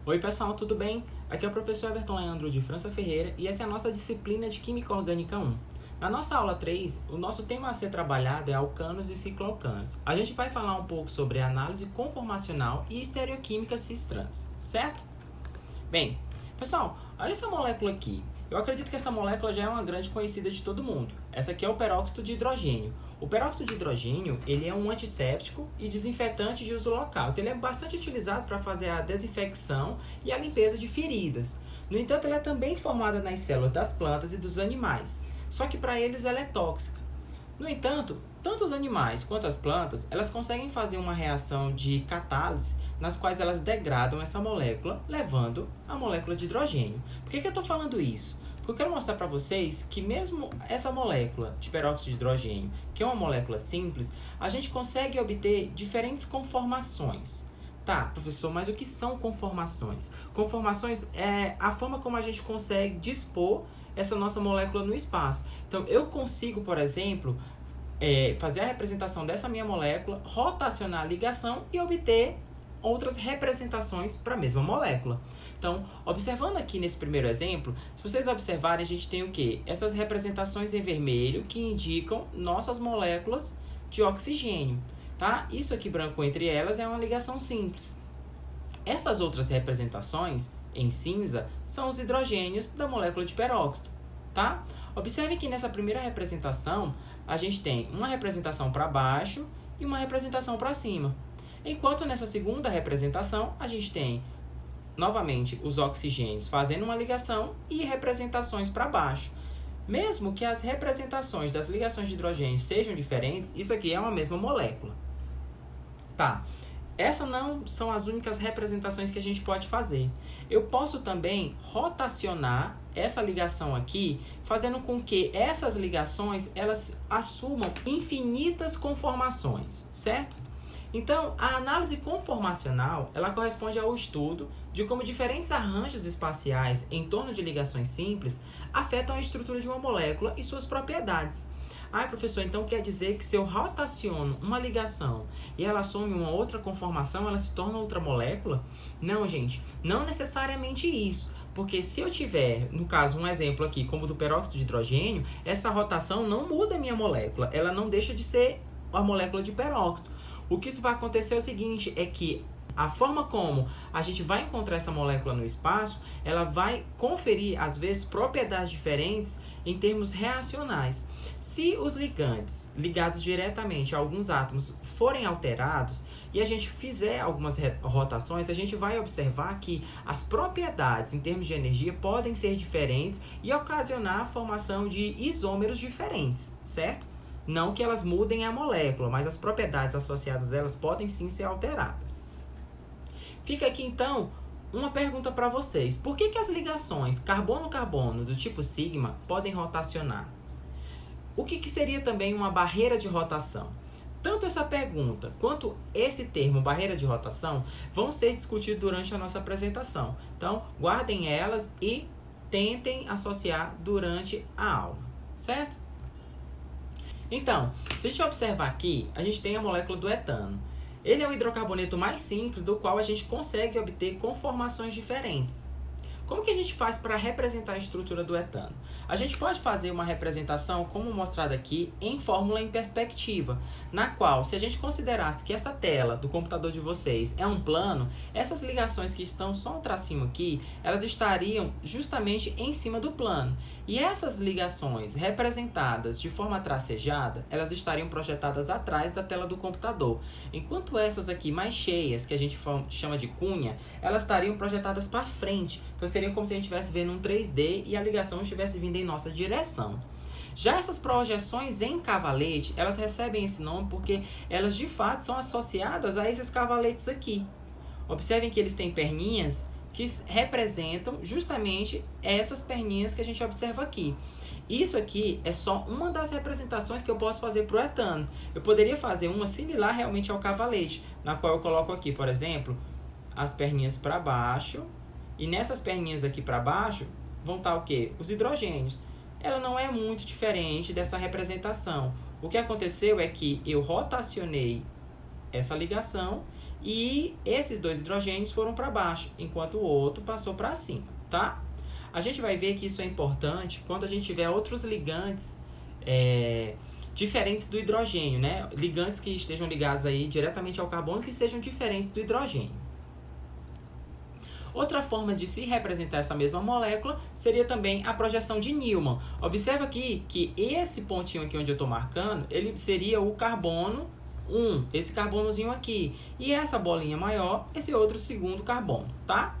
Oi pessoal, tudo bem? Aqui é o professor Everton Leandro de França Ferreira e essa é a nossa disciplina de Química Orgânica 1. Na nossa aula 3, o nosso tema a ser trabalhado é alcanos e cicloalcanos. A gente vai falar um pouco sobre análise conformacional e estereoquímica cis-trans, certo? Bem, pessoal, olha essa molécula aqui. Eu acredito que essa molécula já é uma grande conhecida de todo mundo. Essa aqui é o peróxido de hidrogênio. O peróxido de hidrogênio, ele é um antisséptico e desinfetante de uso local. Então, ele é bastante utilizado para fazer a desinfecção e a limpeza de feridas. No entanto, ela é também formada nas células das plantas e dos animais. Só que para eles ela é tóxica. No entanto, tanto os animais quanto as plantas, elas conseguem fazer uma reação de catálise, nas quais elas degradam essa molécula, levando a molécula de hidrogênio. Por que eu estou falando isso? Porque eu quero mostrar para vocês que mesmo essa molécula de peróxido de hidrogênio, que é uma molécula simples, a gente consegue obter diferentes conformações. Tá, professor, mas o que são conformações? Conformações é a forma como a gente consegue dispor essa nossa molécula no espaço. Então, eu consigo, por exemplo, fazer a representação dessa minha molécula, rotacionar a ligação e obter outras representações para a mesma molécula. Então, observando aqui nesse primeiro exemplo, se vocês observarem, a gente tem o quê? Essas representações em vermelho que indicam nossas moléculas de oxigênio. Tá? Isso aqui branco entre elas é uma ligação simples. Essas outras representações em cinza são os hidrogênios da molécula de peróxido. Tá? Observe que nessa primeira representação a gente tem uma representação para baixo e uma representação para cima. Enquanto nessa segunda representação a gente tem novamente os oxigênios fazendo uma ligação e representações para baixo. Mesmo que as representações das ligações de hidrogênio sejam diferentes, isso aqui é uma mesma molécula. Tá. Essas não são as únicas representações que a gente pode fazer. Eu posso também rotacionar essa ligação aqui, fazendo com que essas ligações elas assumam infinitas conformações, certo? Então, a análise conformacional, ela corresponde ao estudo de como diferentes arranjos espaciais em torno de ligações simples afetam a estrutura de uma molécula e suas propriedades. Ah, professor, então quer dizer que se eu rotaciono uma ligação e ela assume uma outra conformação, ela se torna outra molécula? Não, gente, não necessariamente isso. Porque se eu tiver, no caso, um exemplo aqui, como do peróxido de hidrogênio, essa rotação não muda a minha molécula, ela não deixa de ser a molécula de peróxido. O que isso vai acontecer é o seguinte, é que a forma como a gente vai encontrar essa molécula no espaço, ela vai conferir, às vezes, propriedades diferentes em termos reacionais. Se os ligantes ligados diretamente a alguns átomos forem alterados e a gente fizer algumas rotações, a gente vai observar que as propriedades em termos de energia podem ser diferentes e ocasionar a formação de isômeros diferentes, certo? Não que elas mudem a molécula, mas as propriedades associadas a elas podem sim ser alteradas. Fica aqui então uma pergunta para vocês. Por que as ligações carbono-carbono do tipo sigma podem rotacionar? O que seria também uma barreira de rotação? Tanto essa pergunta quanto esse termo barreira de rotação vão ser discutidos durante a nossa apresentação. Então, guardem elas e tentem associar durante a aula, certo? Então, se a gente observar aqui, a gente tem a molécula do etano. Ele é o hidrocarboneto mais simples do qual a gente consegue obter conformações diferentes. Como que a gente faz para representar a estrutura do etano? A gente pode fazer uma representação, como mostrado aqui, em fórmula em perspectiva, na qual, se a gente considerasse que essa tela do computador de vocês é um plano, essas ligações que estão só um tracinho aqui, elas estariam justamente em cima do plano. E essas ligações representadas de forma tracejada, elas estariam projetadas atrás da tela do computador. Enquanto essas aqui mais cheias, que a gente chama de cunha, elas estariam projetadas para frente. Então seria como se a gente estivesse vendo um 3D e a ligação estivesse vindo em nossa direção. Já essas projeções em cavalete, elas recebem esse nome porque elas de fato são associadas a esses cavaletes aqui. Observem que eles têm perninhas que representam justamente essas perninhas que a gente observa aqui. Isso aqui é só uma das representações que eu posso fazer para o etano. Eu poderia fazer uma similar realmente ao cavalete, na qual eu coloco aqui, por exemplo, as perninhas para baixo. E nessas perninhas aqui para baixo vão estar o quê? Os hidrogênios. Ela não é muito diferente dessa representação. O que aconteceu é que eu rotacionei essa ligação e esses 2 hidrogênios foram para baixo, enquanto o outro passou para cima, tá? A gente vai ver que isso é importante quando a gente tiver outros ligantes diferentes do hidrogênio, né? Ligantes que estejam ligados aí diretamente ao carbono que sejam diferentes do hidrogênio. Outra forma de se representar essa mesma molécula seria também a projeção de Newman. Observa aqui que esse pontinho aqui onde eu estou marcando, ele seria o carbono 1, esse carbonozinho aqui. E essa bolinha maior, esse outro segundo carbono, tá?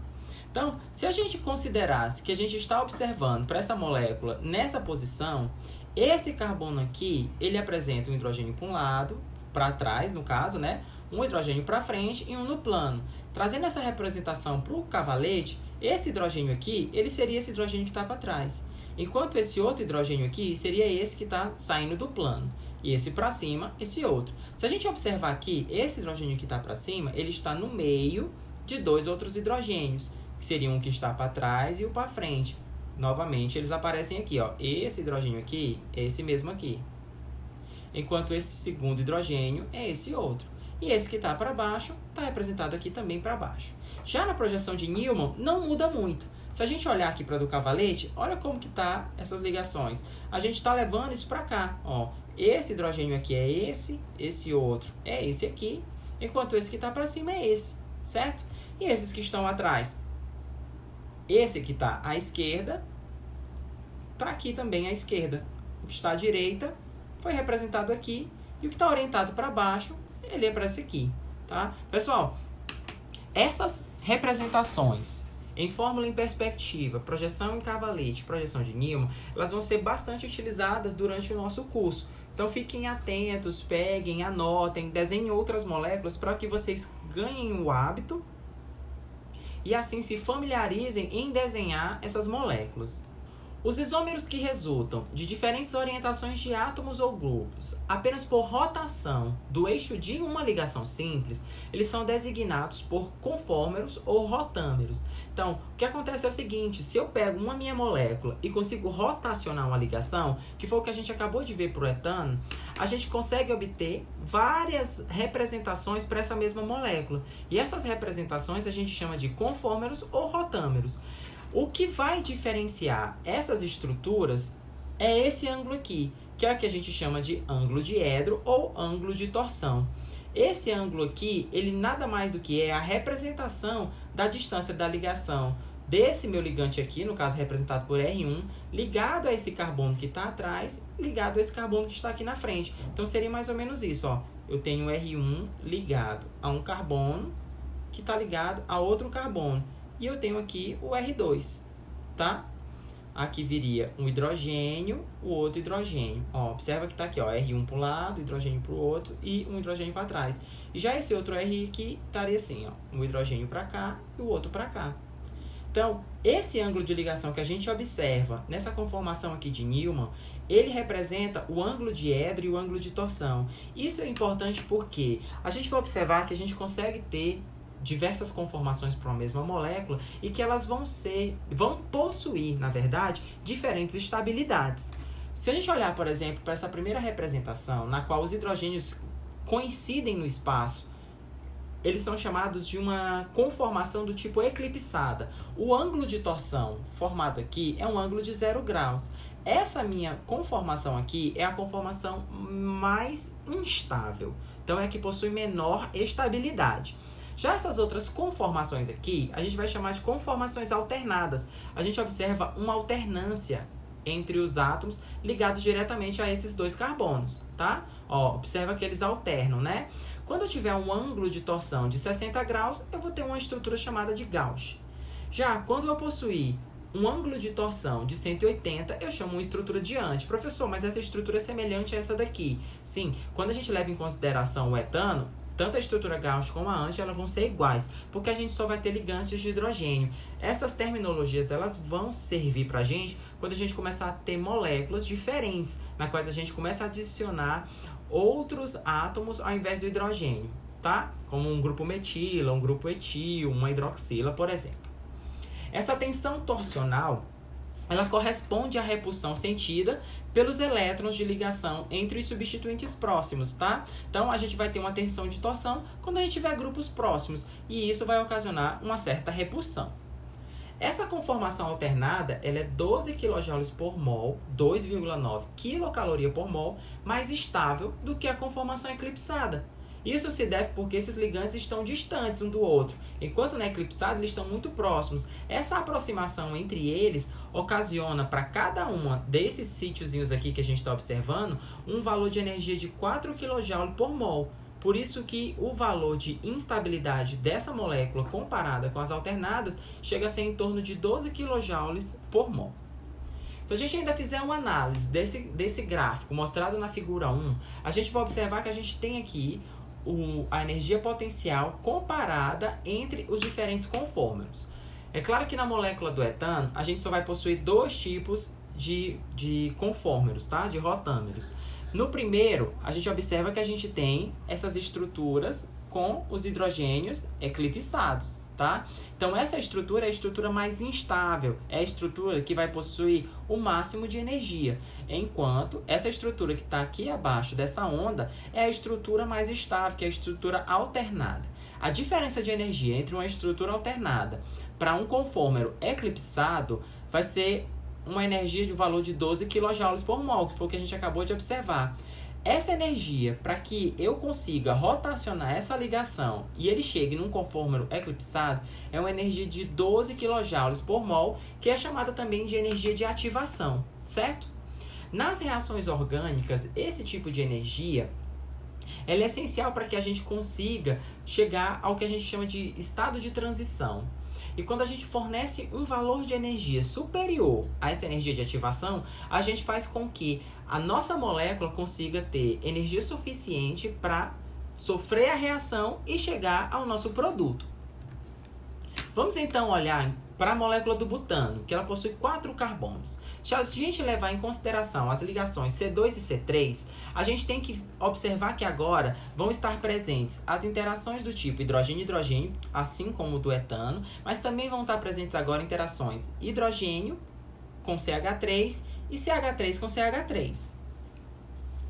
Então, se a gente considerasse que a gente está observando para essa molécula nessa posição, esse carbono aqui, ele apresenta um hidrogênio para um lado, para trás no caso, né? Um hidrogênio para frente e um no plano. Trazendo essa representação para o cavalete, esse hidrogênio aqui, ele seria esse hidrogênio que está para trás. Enquanto esse outro hidrogênio aqui seria esse que está saindo do plano. E esse para cima, esse outro. Se a gente observar aqui, esse hidrogênio que está para cima, ele está no meio de 2 outros hidrogênios, que seriam um que está para trás e o para frente. Novamente, eles aparecem aqui, ó. Esse hidrogênio aqui é esse mesmo aqui. Enquanto esse segundo hidrogênio é esse outro. E esse que está para baixo está representado aqui também para baixo. Já na projeção de Newman, não muda muito. Se a gente olhar aqui para do cavalete, olha como que tá essas ligações. A gente está levando isso para cá, ó. Esse hidrogênio aqui é esse outro é esse aqui, enquanto esse que está para cima é esse, certo? E esses que estão atrás, esse que está à esquerda, está aqui também à esquerda. O que está à direita foi representado aqui, e o que está orientado para baixo, ele é para esse aqui, tá? Pessoal, essas representações em fórmula em perspectiva, projeção em cavalete, projeção de Newman, elas vão ser bastante utilizadas durante o nosso curso. Então fiquem atentos, peguem, anotem, desenhem outras moléculas para que vocês ganhem o hábito e assim se familiarizem em desenhar essas moléculas. Os isômeros que resultam de diferentes orientações de átomos ou grupos apenas por rotação do eixo de uma ligação simples, eles são designados por conformers ou rotâmeros. Então, o que acontece é o seguinte, se eu pego uma minha molécula e consigo rotacionar uma ligação, que foi o que a gente acabou de ver para o etano, a gente consegue obter várias representações para essa mesma molécula. E essas representações a gente chama de conformers ou rotâmeros. O que vai diferenciar essas estruturas é esse ângulo aqui, que é o que a gente chama de ângulo diedro ou ângulo de torção. Esse ângulo aqui, ele nada mais do que é a representação da distância da ligação desse meu ligante aqui, no caso representado por R1, ligado a esse carbono que está atrás, ligado a esse carbono que está aqui na frente. Então seria mais ou menos isso, ó. Eu tenho R1 ligado a um carbono que está ligado a outro carbono. E eu tenho aqui o R2, tá? Aqui viria um hidrogênio, o outro hidrogênio. Ó, observa que está aqui, ó, R1 para um lado, hidrogênio para o outro e um hidrogênio para trás. E já esse outro R aqui estaria assim, ó, um hidrogênio para cá e o outro para cá. Então, esse ângulo de ligação que a gente observa nessa conformação aqui de Newman, ele representa o ângulo diedro e o ângulo de torção. Isso é importante porque a gente vai observar que a gente consegue ter diversas conformações para uma mesma molécula e que elas vão possuir, na verdade, diferentes estabilidades. Se a gente olhar, por exemplo, para essa primeira representação, na qual os hidrogênios coincidem no espaço, eles são chamados de uma conformação do tipo eclipsada. O ângulo de torção formado aqui é um ângulo de 0 graus. Essa minha conformação aqui é a conformação mais instável. Então, é a que possui menor estabilidade. Já essas outras conformações aqui, a gente vai chamar de conformações alternadas. A gente observa uma alternância entre os átomos ligados diretamente a esses 2 carbonos, tá? Ó, observa que eles alternam, né? Quando eu tiver um ângulo de torção de 60 graus, eu vou ter uma estrutura chamada de gauge. Já quando eu possuir um ângulo de torção de 180, eu chamo uma estrutura de Hunt. Professor, mas essa estrutura é semelhante a essa daqui. Sim, quando a gente leva em consideração o etano, tanto a estrutura Gauss como a Hunt, elas vão ser iguais, porque a gente só vai ter ligantes de hidrogênio. Essas terminologias, elas vão servir para a gente quando a gente começar a ter moléculas diferentes, na quais a gente começa a adicionar outros átomos ao invés do hidrogênio, tá? Como um grupo metila, um grupo etil, uma hidroxila, por exemplo. Essa tensão torsional, ela corresponde à repulsão sentida pelos elétrons de ligação entre os substituintes próximos, tá? Então, a gente vai ter uma tensão de torção quando a gente tiver grupos próximos, e isso vai ocasionar uma certa repulsão. Essa conformação alternada, ela é 12 kJ por mol, 2,9 kcal por mol, mais estável do que a conformação eclipsada. Isso se deve porque esses ligantes estão distantes um do outro, enquanto na eclipsada eles estão muito próximos. Essa aproximação entre eles ocasiona para cada uma desses sítiozinhos aqui que a gente está observando um valor de energia de 4 kJ por mol. Por isso que o valor de instabilidade dessa molécula comparada com as alternadas chega a ser em torno de 12 kJ por mol. Se a gente ainda fizer uma análise desse gráfico mostrado na figura 1, a gente vai observar que a gente tem aqui a energia potencial comparada entre os diferentes conformers. É claro que na molécula do etano, a gente só vai possuir dois tipos de conformers, tá? De rotâmeros. No primeiro, a gente observa que a gente tem essas estruturas com os hidrogênios eclipsados, tá? Então, essa estrutura é a estrutura mais instável, é a estrutura que vai possuir o máximo de energia, enquanto essa estrutura que está aqui abaixo dessa onda é a estrutura mais estável, que é a estrutura alternada. A diferença de energia entre uma estrutura alternada para um conformer eclipsado vai ser uma energia de valor de 12 kJ por mol, que foi o que a gente acabou de observar. Essa energia, para que eu consiga rotacionar essa ligação e ele chegue num conformer eclipsado, é uma energia de 12 kJ por mol, que é chamada também de energia de ativação, certo? Nas reações orgânicas, esse tipo de energia ela é essencial para que a gente consiga chegar ao que a gente chama de estado de transição. E quando a gente fornece um valor de energia superior a essa energia de ativação, a gente faz com que a nossa molécula consiga ter energia suficiente para sofrer a reação e chegar ao nosso produto. Vamos então olhar para a molécula do butano, que ela possui 4 carbonos. Se a gente levar em consideração as ligações C2 e C3, a gente tem que observar que agora vão estar presentes as interações do tipo hidrogênio-hidrogênio, assim como o do etano, mas também vão estar presentes agora interações hidrogênio com CH3 e CH3 com CH3.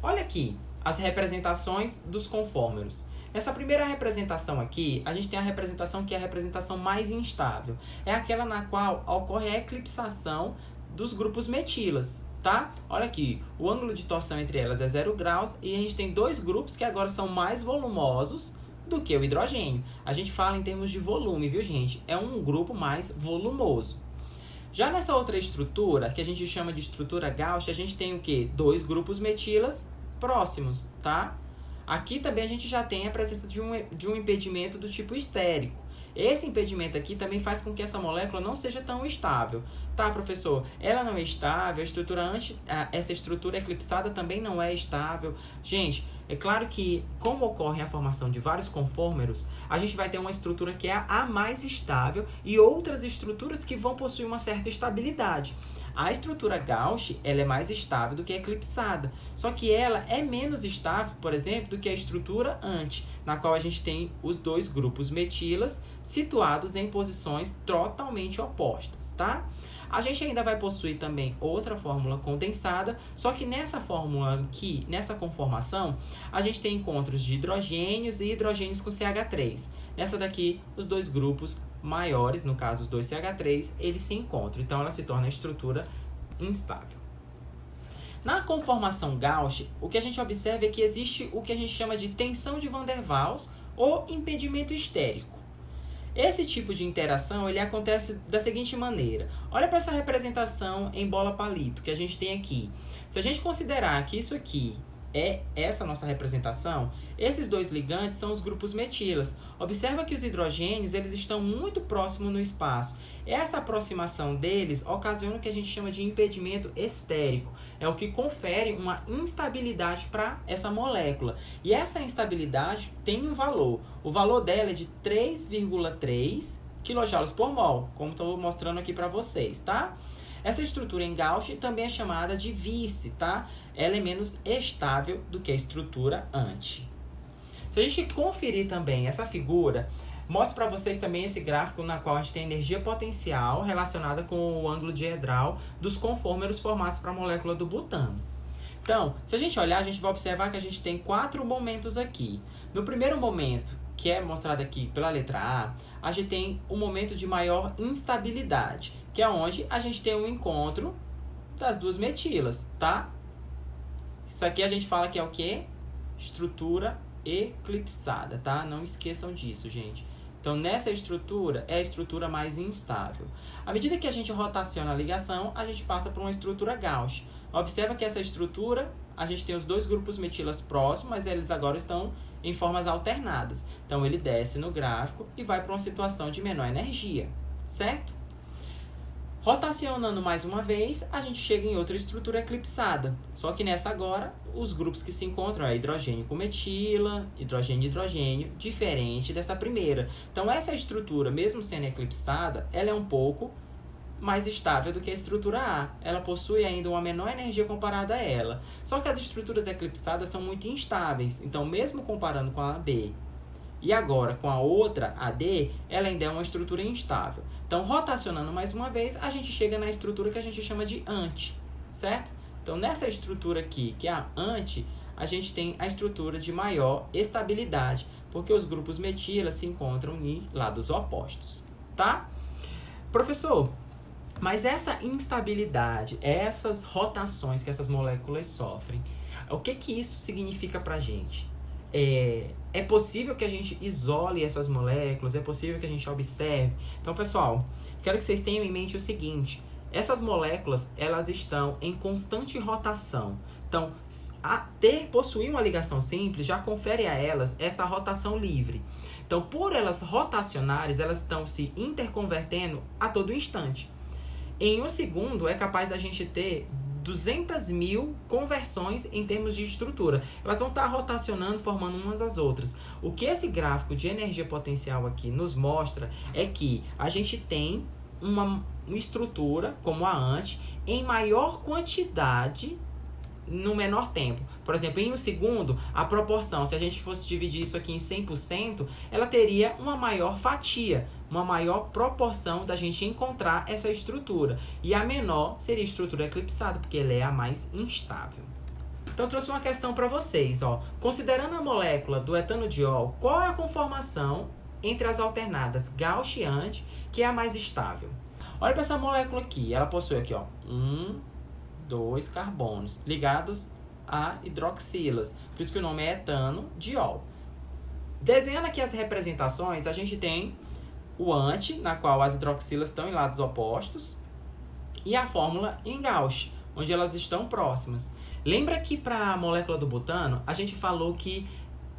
Olha aqui as representações dos conformers. Nessa primeira representação aqui, a gente tem a representação que é a representação mais instável. É aquela na qual ocorre a eclipsação dos grupos metilas, tá? Olha aqui, o ângulo de torção entre elas é 0 graus e a gente tem dois grupos que agora são mais volumosos do que o hidrogênio. A gente fala em termos de volume, viu, gente? É um grupo mais volumoso. Já nessa outra estrutura, que a gente chama de estrutura Gauss, a gente tem o quê? Dois grupos metilas próximos, tá? Aqui também a gente já tem a presença de um impedimento do tipo estérico. Esse impedimento aqui também faz com que essa molécula não seja tão estável. Tá, professor? Ela não é estável, essa estrutura eclipsada também não é estável. Gente, é claro que, como ocorre a formação de vários conformeros, a gente vai ter uma estrutura que é a mais estável e outras estruturas que vão possuir uma certa estabilidade. A estrutura Gauss, ela é mais estável do que a eclipsada, só que ela é menos estável, por exemplo, do que a estrutura anti, na qual a gente tem os dois grupos metilas situados em posições totalmente opostas, tá? A gente ainda vai possuir também outra fórmula condensada, só que nessa fórmula aqui, nessa conformação, a gente tem encontros de hidrogênios e hidrogênios com CH3. Nessa daqui, os dois grupos maiores, no caso os dois CH3, eles se encontram. Então, ela se torna estrutura instável. Na conformação Gauss, o que a gente observa é que existe o que a gente chama de tensão de Van der Waals ou impedimento estérico. Esse tipo de interação ele acontece da seguinte maneira. Olha para essa representação em bola palito que a gente tem aqui. Se a gente considerar que isso aqui é essa nossa representação, esses dois ligantes são os grupos metilas. Observa que os hidrogênios eles estão muito próximos no espaço. Essa aproximação deles ocasiona o que a gente chama de impedimento estérico. É o que confere uma instabilidade para essa molécula. E essa instabilidade tem um valor. O valor dela é de 3,3 kJ por mol, como estou mostrando aqui para vocês, tá? Essa estrutura em Gauss também é chamada de vice, tá? Ela é menos estável do que a estrutura anti. Se a gente conferir também essa figura, Mostro para vocês também esse gráfico na qual a gente tem energia potencial relacionada com o ângulo diedral dos conformeiros formados para a molécula do butano. Então, se a gente olhar, a gente vai observar que a gente tem 4 momentos aqui. No primeiro momento, que é mostrado aqui pela letra A gente tem um momento de maior instabilidade, que é onde a gente tem um encontro das duas metilas, tá? Isso aqui a gente fala que é o quê? Estrutura eclipsada, tá? Não esqueçam disso, gente. Então, nessa estrutura, é a estrutura mais instável. À medida que a gente rotaciona a ligação, a gente passa por uma estrutura Gauss. Observa que essa estrutura, a gente tem os dois grupos metilas próximos, mas eles agora estão em formas alternadas. Então, ele desce no gráfico e vai para uma situação de menor energia, certo? Rotacionando mais uma vez, a gente chega em outra estrutura eclipsada. Só que nessa agora, os grupos que se encontram é hidrogênio com metila, hidrogênio e hidrogênio, diferente dessa primeira. Então, essa estrutura, mesmo sendo eclipsada, ela é um pouco mais estável do que a estrutura A. Ela possui ainda uma menor energia comparada a ela. Só que as estruturas eclipsadas são muito instáveis. Então, mesmo comparando com a B e agora com a outra, a D, ela ainda é uma estrutura instável. Então, rotacionando mais uma vez, a gente chega na estrutura que a gente chama de anti, certo? Então, nessa estrutura aqui, que é a anti, a gente tem a estrutura de maior estabilidade, porque os grupos metilas se encontram em lados opostos, tá? Professor, mas essa instabilidade, essas rotações que essas moléculas sofrem, o que isso significa pra gente? É possível que a gente isole essas moléculas? É possível que a gente observe? Então, pessoal, quero que vocês tenham em mente o seguinte. Essas moléculas, elas estão em constante rotação. Então, possuir uma ligação simples já confere a elas essa rotação livre. Então, por elas rotacionares, elas estão se interconvertendo a todo instante. Em um segundo, é capaz da gente ter 200.000 conversões em termos de estrutura. Elas vão estar rotacionando, formando umas às outras. O que esse gráfico de energia potencial aqui nos mostra é que a gente tem uma estrutura, como a anti, em maior quantidade no menor tempo. Por exemplo, em um segundo, a proporção, se a gente fosse dividir isso aqui em 100%, ela teria uma maior fatia, uma maior proporção da gente encontrar essa estrutura. E a menor seria a estrutura eclipsada, porque ela é a mais instável. Então, eu trouxe uma questão para vocês. Considerando a molécula do etanodiol, qual é a conformação entre as alternadas Gauss e anti, que é a mais estável? Olha para essa molécula aqui. Ela possui aqui, 2 carbonos ligados a hidroxilas. Por isso que o nome é etanodiol. Desenhando aqui as representações, a gente tem o anti, na qual as hidroxilas estão em lados opostos, e a fórmula em Gauss, onde elas estão próximas. Lembra que para a molécula do butano, a gente falou que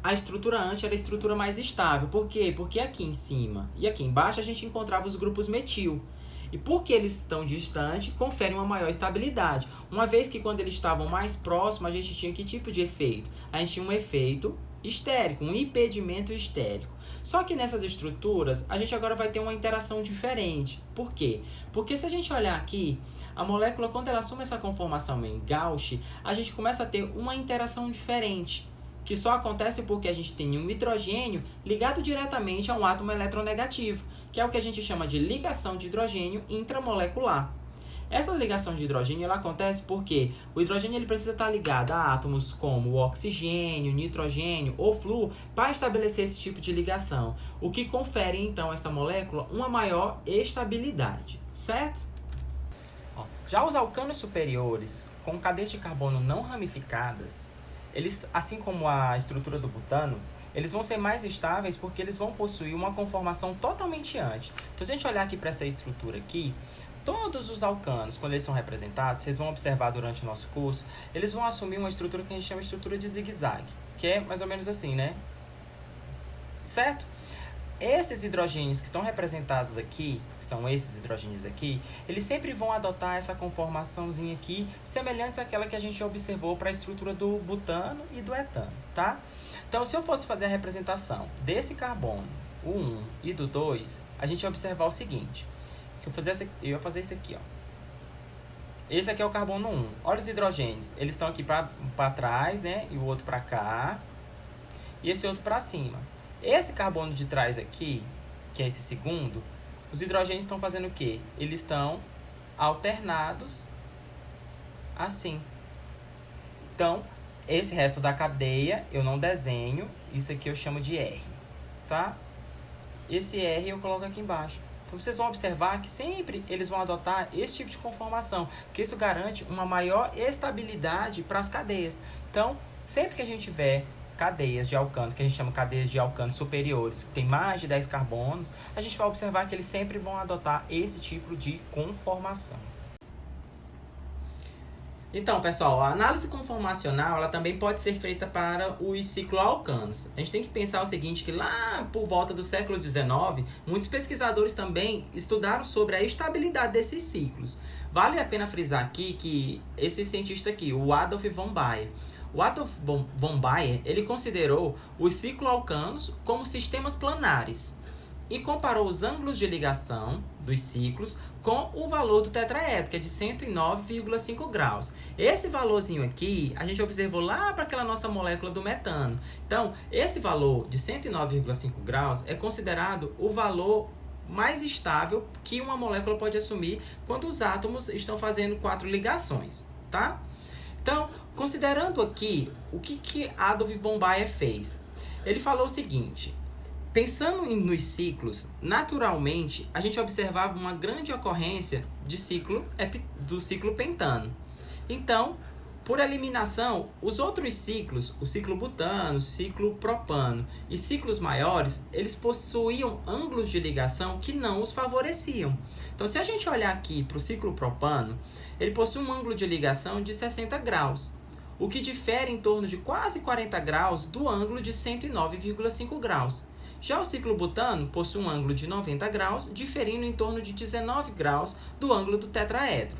a estrutura anti era a estrutura mais estável. Por quê? Porque aqui em cima e aqui embaixo a gente encontrava os grupos metil. E porque eles estão distantes, conferem uma maior estabilidade. Uma vez que quando eles estavam mais próximos, a gente tinha que tipo de efeito? A gente tinha um efeito estérico, um impedimento estérico. Só que nessas estruturas, a gente agora vai ter uma interação diferente. Por quê? Porque se a gente olhar aqui, a molécula, quando ela assume essa conformação em Gauss, a gente começa a ter uma interação diferente, que só acontece porque a gente tem um hidrogênio ligado diretamente a um átomo eletronegativo, que é o que a gente chama de ligação de hidrogênio intramolecular. Essa ligação de hidrogênio ela acontece porque o hidrogênio ele precisa estar ligado a átomos como o oxigênio, nitrogênio ou flúor para estabelecer esse tipo de ligação, o que confere então a essa molécula uma maior estabilidade, certo? Já os alcanos superiores com cadeias de carbono não ramificadas, eles, assim como a estrutura do butano, eles vão ser mais estáveis porque eles vão possuir uma conformação totalmente anti. Então, se a gente olhar aqui para essa estrutura aqui, todos os alcanos, quando eles são representados, vocês vão observar durante o nosso curso, eles vão assumir uma estrutura que a gente chama de estrutura de zigue-zague, que é mais ou menos assim, né? Certo? Esses hidrogênios que estão representados aqui, que são esses hidrogênios aqui, eles sempre vão adotar essa conformaçãozinha aqui, semelhante àquela que a gente observou para a estrutura do butano e do etano, tá? Então, se eu fosse fazer a representação desse carbono, o 1 e do 2, a gente ia observar o seguinte. Eu ia fazer isso aqui, ó. Esse aqui é o carbono 1. Olha os hidrogênios. Eles estão aqui para trás, né? E o outro para cá. E esse outro para cima. Esse carbono de trás aqui, que é esse segundo, os hidrogênios estão fazendo o quê? Eles estão alternados assim. Então, esse resto da cadeia eu não desenho, isso aqui eu chamo de R, tá? Esse R eu coloco aqui embaixo. Então, vocês vão observar que sempre eles vão adotar esse tipo de conformação, porque isso garante uma maior estabilidade para as cadeias. Então, sempre que a gente tiver cadeias de alcanos, que a gente chama cadeias de alcanos superiores, que tem mais de 10 carbonos, a gente vai observar que eles sempre vão adotar esse tipo de conformação. Então, pessoal, a análise conformacional ela também pode ser feita para os cicloalcanos. A gente tem que pensar o seguinte, que lá por volta do século XIX, muitos pesquisadores também estudaram sobre a estabilidade desses ciclos. Vale a pena frisar aqui que esse cientista aqui, o Adolf von Baeyer, ele considerou os cicloalcanos como sistemas planares e comparou os ângulos de ligação dos ciclos com o valor do tetraedro, que é de 109,5 graus. Esse valorzinho aqui, a gente observou lá para aquela nossa molécula do metano. Então, esse valor de 109,5 graus é considerado o valor mais estável que uma molécula pode assumir quando os átomos estão fazendo 4 ligações, tá? Então, considerando aqui, o que Adolf von Baeyer fez? Ele falou o seguinte: pensando nos ciclos, naturalmente, a gente observava uma grande ocorrência do ciclo pentano. Então, por eliminação, os outros ciclos, o ciclo butano, o ciclo propano e ciclos maiores, eles possuíam ângulos de ligação que não os favoreciam. Então, se a gente olhar aqui para o ciclo propano, ele possui um ângulo de ligação de 60 graus, o que difere em torno de quase 40 graus do ângulo de 109,5 graus. Já o ciclo butano possui um ângulo de 90 graus, diferindo em torno de 19 graus do ângulo do tetraedro.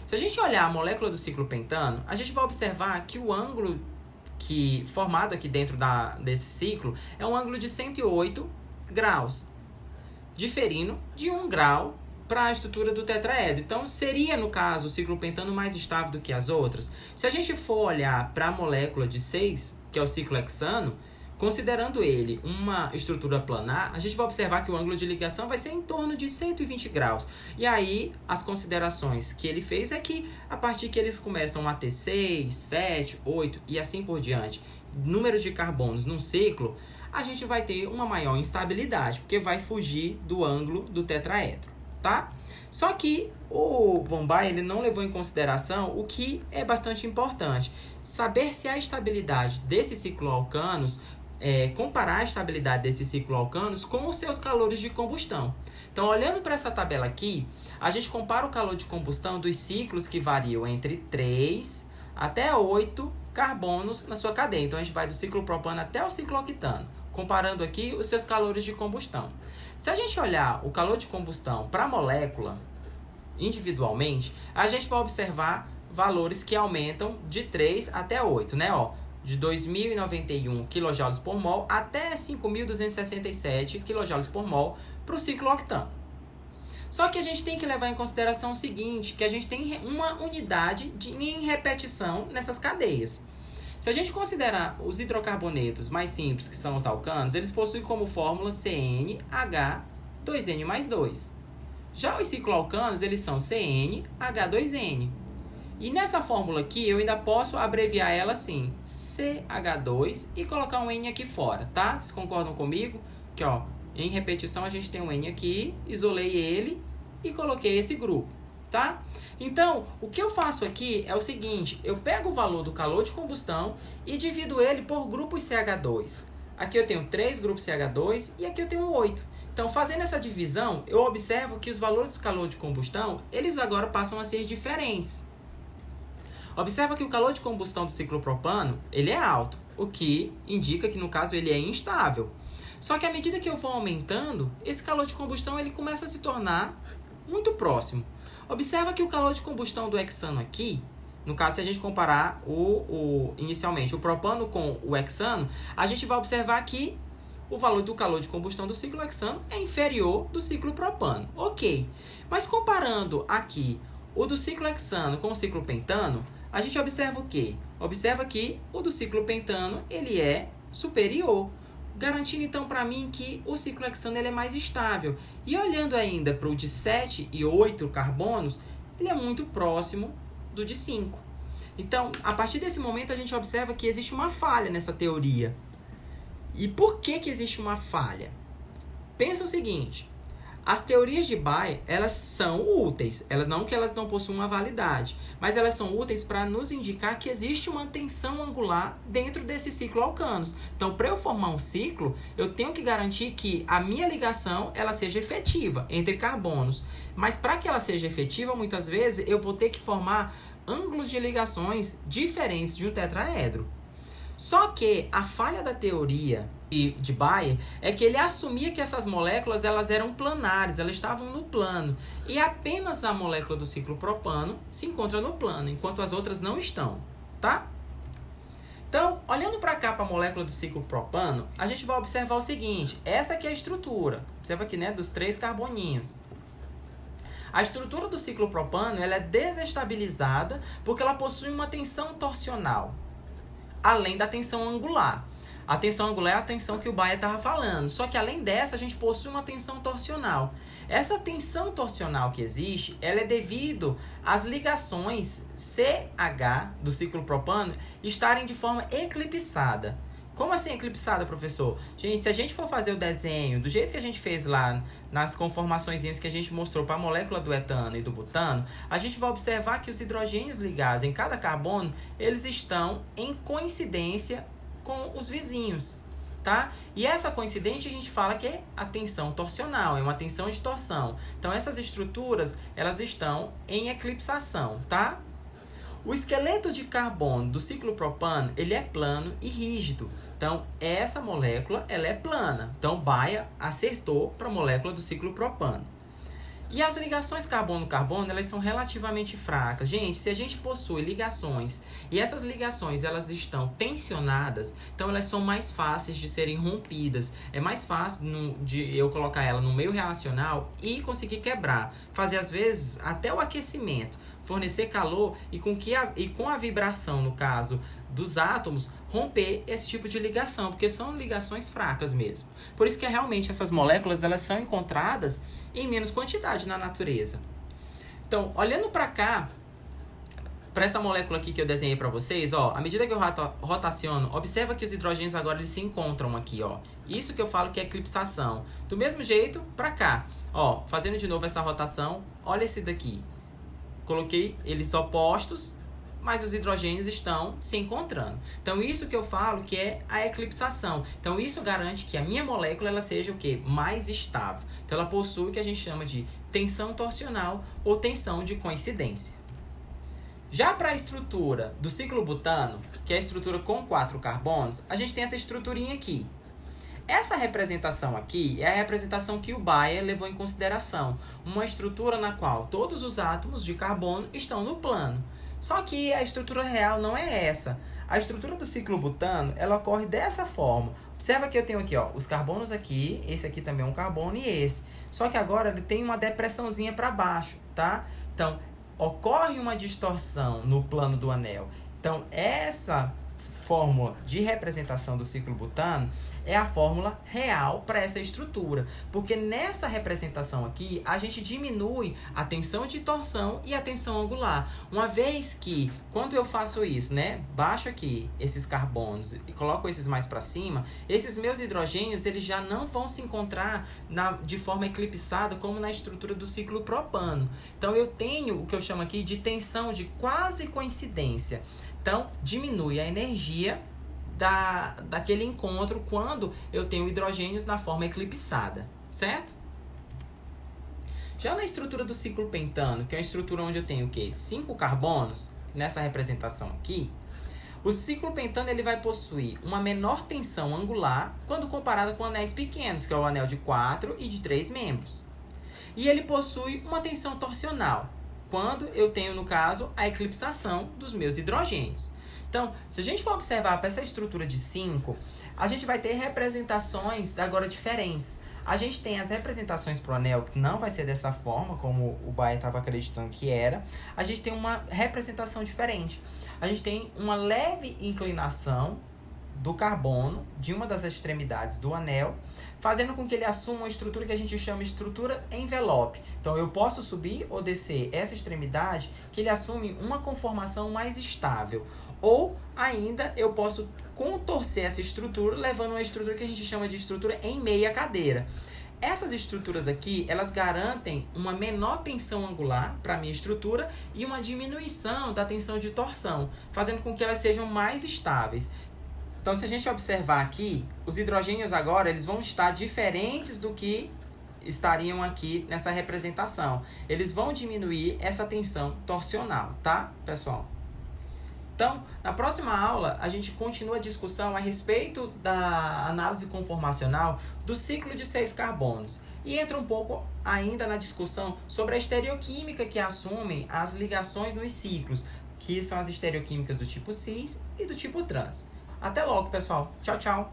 Se a gente olhar a molécula do ciclo pentano, a gente vai observar que o ângulo formado aqui dentro desse ciclo é um ângulo de 108 graus, diferindo de 1 grau para a estrutura do tetraedro. Então, seria, no caso, o ciclo pentano mais estável do que as outras? Se a gente for olhar para a molécula de 6, que é o ciclo hexano, considerando ele uma estrutura planar, a gente vai observar que o ângulo de ligação vai ser em torno de 120 graus. E aí, as considerações que ele fez é que, a partir que eles começam a ter 6, 7, 8 e assim por diante, números de carbonos num ciclo, a gente vai ter uma maior instabilidade, porque vai fugir do ângulo do tetraedro, tá? Só que o von Baeyer ele não levou em consideração o que é bastante importante, saber se a estabilidade desses cicloalcanos comparar a estabilidade desses cicloalcanos com os seus calores de combustão. Então, olhando para essa tabela aqui, a gente compara o calor de combustão dos ciclos que variam entre 3 até 8 carbonos na sua cadeia. Então, a gente vai do ciclo propano até o ciclo octano, comparando aqui os seus calores de combustão. Se a gente olhar o calor de combustão para a molécula individualmente, a gente vai observar valores que aumentam de 3 até 8, né? De 2.091 kJ por mol até 5.267 kJ por mol para o ciclo octano. Só que a gente tem que levar em consideração o seguinte, que a gente tem uma unidade em repetição nessas cadeias. Se a gente considerar os hidrocarbonetos mais simples, que são os alcanos, eles possuem como fórmula CnH2n mais 2. Já os cicloalcanos, eles são CnH2n. E nessa fórmula aqui, eu ainda posso abreviar ela assim, CH2 e colocar um N aqui fora, tá? Vocês concordam comigo? Que, em repetição a gente tem um N aqui, isolei ele e coloquei esse grupo, tá? Então, o que eu faço aqui é o seguinte, eu pego o valor do calor de combustão e divido ele por grupos CH2. Aqui eu tenho 3 grupos CH2 e aqui eu tenho 8. Então, fazendo essa divisão, eu observo que os valores do calor de combustão, eles agora passam a ser diferentes. Observa que o calor de combustão do ciclo propano, ele é alto, o que indica que, no caso, ele é instável. Só que à medida que eu vou aumentando, esse calor de combustão ele começa a se tornar muito próximo. Observa que o calor de combustão do hexano aqui, no caso, se a gente comparar inicialmente o propano com o hexano, a gente vai observar que o valor do calor de combustão do ciclo hexano é inferior do ciclo propano. Ok, mas comparando aqui o do ciclo hexano com o ciclo pentano, a gente observa o quê? Observa que o do ciclo pentano ele é superior. garantindo então para mim que o ciclohexano ele é mais estável. E olhando ainda para o de 7 e 8 carbonos, ele é muito próximo do de 5. Então, a partir desse momento, a gente observa que existe uma falha nessa teoria. E por que existe uma falha? Pensa o seguinte, as teorias de Bayer, elas são úteis, não que elas não possuam uma validade, mas elas são úteis para nos indicar que existe uma tensão angular dentro desse ciclo alcanos. Então, para eu formar um ciclo, eu tenho que garantir que a minha ligação ela seja efetiva entre carbonos. Mas para que ela seja efetiva, muitas vezes, eu vou ter que formar ângulos de ligações diferentes de um tetraedro. Só que a falha da teoria de Bayer é que ele assumia que essas moléculas elas eram planares, elas estavam no plano. E apenas a molécula do ciclopropano se encontra no plano, enquanto as outras não estão, tá? Então, olhando para cá para a molécula do ciclopropano, a gente vai observar o seguinte, essa aqui é a estrutura, observa aqui, né, dos 3 carboninhos. A estrutura do ciclopropano ela é desestabilizada porque ela possui uma tensão torsional, além da tensão angular. A tensão angular é a tensão que o Bayer estava falando, só que além dessa a gente possui uma tensão torsional. Essa tensão torsional que existe, ela é devido às ligações CH do ciclopropano estarem de forma eclipsada. Como assim eclipsada, professor? Gente, se a gente for fazer o desenho do jeito que a gente fez lá nas conformaçõezinhas que a gente mostrou para a molécula do etano e do butano, a gente vai observar que os hidrogênios ligados em cada carbono, eles estão em coincidência com os vizinhos, tá? E essa coincidência a gente fala que é a tensão torsional, é uma tensão de torção. Então, essas estruturas, elas estão em eclipsação, tá? O esqueleto de carbono do ciclopropano, ele é plano e rígido. Então, essa molécula, ela é plana. Então, Bayer acertou para a molécula do ciclopropano. E as ligações carbono-carbono, elas são relativamente fracas. Gente, se a gente possui ligações e essas ligações, elas estão tensionadas, então elas são mais fáceis de serem rompidas. É mais fácil de eu colocar ela no meio reacional e conseguir quebrar. Fazer, às vezes, até o aquecimento. Fornecer calor e com a vibração, no caso dos átomos, romper esse tipo de ligação, porque são ligações fracas mesmo. Por isso que realmente essas moléculas elas são encontradas em menos quantidade na natureza. Então, olhando para cá, para essa molécula aqui que eu desenhei para vocês, ó, à medida que eu rotaciono, observa que os hidrogênios agora eles se encontram aqui, ó. Isso que eu falo que é eclipsação. Do mesmo jeito, para cá, ó, fazendo de novo essa rotação, olha esse daqui. Coloquei eles opostos, mas os hidrogênios estão se encontrando. Então, isso que eu falo que é a eclipsação. Então, isso garante que a minha molécula ela seja o quê? Mais estável. Então, ela possui o que a gente chama de tensão torsional ou tensão de coincidência. Já para a estrutura do ciclobutano, que é a estrutura com 4 carbonos, a gente tem essa estruturinha aqui. Essa representação aqui é a representação que o Bayer levou em consideração. Uma estrutura na qual todos os átomos de carbono estão no plano. Só que a estrutura real não é essa. A estrutura do ciclobutano, ela ocorre dessa forma. Observa que eu tenho aqui, ó, os carbonos aqui, esse aqui também é um carbono e esse. Só que agora ele tem uma depressãozinha para baixo, tá? Então, ocorre uma distorção no plano do anel. Então, essa fórmula de representação do ciclobutano é a fórmula real para essa estrutura, porque nessa representação aqui a gente diminui a tensão de torção e a tensão angular, uma vez que quando eu faço isso, né, baixo aqui esses carbonos e coloco esses mais para cima, esses meus hidrogênios eles já não vão se encontrar de forma eclipsada como na estrutura do ciclopropano. Então eu tenho o que eu chamo aqui de tensão de quase coincidência. Então, diminui a energia daquele encontro quando eu tenho hidrogênios na forma eclipsada, certo? Já na estrutura do ciclopentano, que é uma estrutura onde eu tenho o quê? 5 carbonos, nessa representação aqui, o ciclopentano ele vai possuir uma menor tensão angular quando comparado com anéis pequenos, que é o anel de 4 e de 3 membros. E ele possui uma tensão torsional, quando eu tenho, no caso, a eclipsação dos meus hidrogênios. Então, se a gente for observar para essa estrutura de 5, a gente vai ter representações agora diferentes. A gente tem as representações para o anel, que não vai ser dessa forma, como o Bayer estava acreditando que era. A gente tem uma representação diferente. A gente tem uma leve inclinação do carbono de uma das extremidades do anel, fazendo com que ele assuma uma estrutura que a gente chama de estrutura envelope. Então, eu posso subir ou descer essa extremidade que ele assume uma conformação mais estável. Ou, ainda, eu posso contorcer essa estrutura, levando uma estrutura que a gente chama de estrutura em meia cadeira. Essas estruturas aqui, elas garantem uma menor tensão angular para a minha estrutura e uma diminuição da tensão de torção, fazendo com que elas sejam mais estáveis. Então, se a gente observar aqui, os hidrogênios agora eles vão estar diferentes do que estariam aqui nessa representação. Eles vão diminuir essa tensão torsional, tá, pessoal? Então, na próxima aula, a gente continua a discussão a respeito da análise conformacional do ciclo de 6 carbonos. E entra um pouco ainda na discussão sobre a estereoquímica que assume as ligações nos ciclos, que são as estereoquímicas do tipo cis e do tipo trans. Até logo, pessoal. Tchau, tchau.